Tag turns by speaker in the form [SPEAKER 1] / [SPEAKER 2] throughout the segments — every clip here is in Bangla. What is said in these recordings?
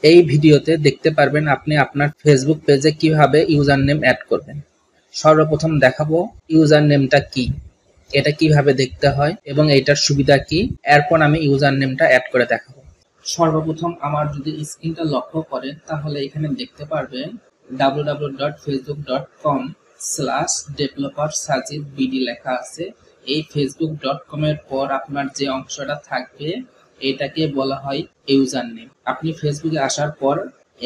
[SPEAKER 1] এই ভিডিওতে দেখতে পারবেন আপনি আপনার ফেসবুক পেজে কিভাবে ইউজার নেম অ্যাড করবেন। সর্বপ্রথম দেখাবো ইউজার নেমটা কি, এটা কিভাবে দেখতে হয় এবং এইটার সুবিধা কি। এরপর আমি ইউজার নেমটা অ্যাড করে দেখাবো। সর্বপ্রথম আমার যদি স্ক্রিনটা লক্ষ্য করেন তাহলে এখানে দেখতে পারবেন www.facebook.com/developer-sajid-bd লেখা আছে। এই facebook.com এর পর আপনার যে অংশটা থাকবে এটাকে বলা হয় ইউজার নেম। আপনি ফেসবুকে আসার পর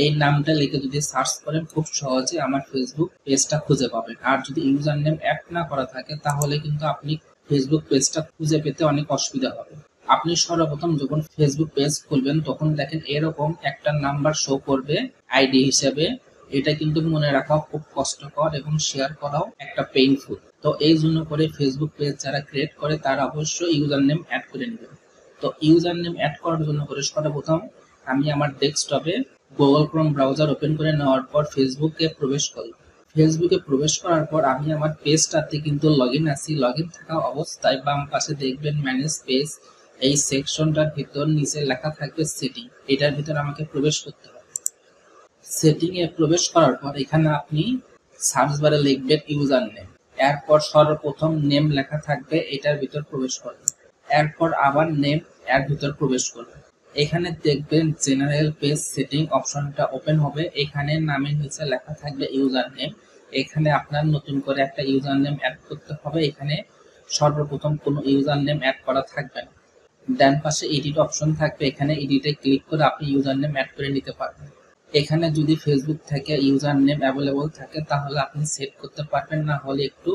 [SPEAKER 1] এই নামটা লিখে যদি সার্চ করেন খুব সহজে আমার ফেসবুক পেজটা খুঁজে পাবেন। আর যদি ইউজার নেম অ্যাড না করা থাকে তাহলে কিন্তু আপনি ফেসবুক পেজটা খুঁজে পেতে অনেক অসুবিধা হবে। আপনি সর্বপ্রথম যখন ফেসবুক পেজ খুলবেন তখন দেখেন এরকম একটা নাম্বার শো করবে আইডি হিসেবে। এটা কিন্তু মনে রাখা খুব কষ্টকর এবং শেয়ার করাও একটা পেইনফুল। তো এই জন্য করে ফেসবুক পেজ যারা ক্রিয়েট করে তারা অবশ্যই ইউজার নেম অ্যাড করে নেবেন। তো ইউজার নেম অ্যাড করার জন্য করে সর্বপ্রথম আমি আমার ডেস্কটপে গুগল ক্রোম ব্রাউজার ওপেন করে নেওয়ার পর ফেসবুকে প্রবেশ করলাম। ফেসবুকে প্রবেশ করার পর আমি আমার পেজটাতে কিন্তু লগইন আছি। লগইন থাকা অবস্থায় বাম পাশে দেখবেন ম্যানেজ পেজ, এই সেকশনটার ভিতর নিচে লেখা থাকবে সেটিং। এটার ভিতর আমাকে প্রবেশ করতে হবে। সেটিং এ প্রবেশ করার পর এখানে আপনি সার্চ বারে লিখবেন ইউজার নেম। এরপর সর্বপ্রথম নেম লেখা থাকবে, এটার ভিতর প্রবেশ করবেন। এরপর আবার নেম এর ভিতর প্রবেশ করবেন। এখানে দেখবেন জেনারেল পেজ সেটিং অপশনটা ওপেন হবে। এখানে নামের নিচে লেখা থাকবে ইউজার নেম। এখানে আপনার নতুন করে একটা ইউজার নেম অ্যাড করতে হবে। এখানে সর্বপ্রথম কোনো ইউজার নেম অ্যাড করা থাকবে না। ডান পাশে এডিট অপশন থাকবে, এখানে এডিটে ক্লিক করে আপনি ইউজার নেম অ্যাড করে নিতে পারবেন। এখানে যদি ফেসবুক থেকে ইউজার নেম অ্যাভেলেবল থাকে তাহলে আপনি সেট করতে পারবেন, না হলে একটু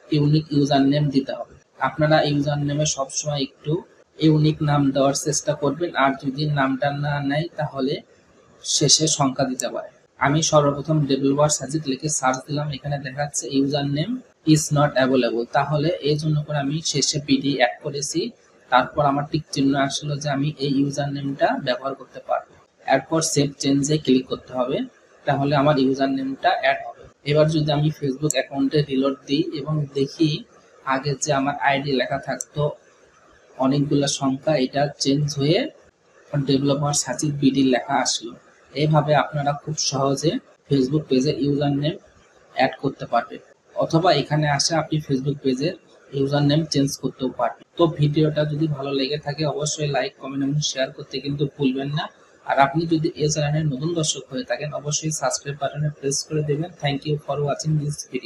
[SPEAKER 1] ইউনিক ইউজার নেম দিতে হবে। আপনারা ইউজার নেমে সবসময় একটু ইউনিক নাম দেওয়ার চেষ্টা করবেন, আর যদি নামটা না নেয় তাহলে শেষে সংখ্যা দিতে পারে। আমি সর্বপ্রথম ডেভেলপার সাজিদ লিখে সার্চ দিলাম, এখানে দেখাচ্ছে user name is not available. তাহলে এই জন্য করে আমি শেষে বিডি অ্যাড করেছি। তারপর আমার টিক চিহ্ন আসলো যে আমি এই ইউজার নেমটা ব্যবহার করতে পারবো। এরপর সেভ চেঞ্জে ক্লিক করতে হবে, তাহলে আমার ইউজার নেমটা অ্যাড হবে। এবার যদি আমি ফেসবুক অ্যাকাউন্টে রিলোড দিই এবং দেখি আগে যে আমার আইডি লেখা থাকতো অনেকগুলো সংখ্যা, এটা চেঞ্জ হয়ে ডেভেলপার সাজিদ বিডি লেখা আসলো। এইভাবে আপনারা খুব সহজে ফেসবুক পেজে ইউজার নেম অ্যাড করতে পারবেন, অথবা এখানে আসে আপনি ফেসবুক পেজের ইউজার নেম চেঞ্জ করতেও পারবেন। তো ভিডিওটা যদি ভালো লেগে থাকে অবশ্যই লাইক, কমেন্ট এবং শেয়ার করতে কিন্তু ভুলবেন না। আর আপনি যদি এই চ্যানেলের নতুন দর্শক হয়ে থাকেন অবশ্যই সাবস্ক্রাইব বাটনে প্রেস করে দেবেন। Thank you for watching this video.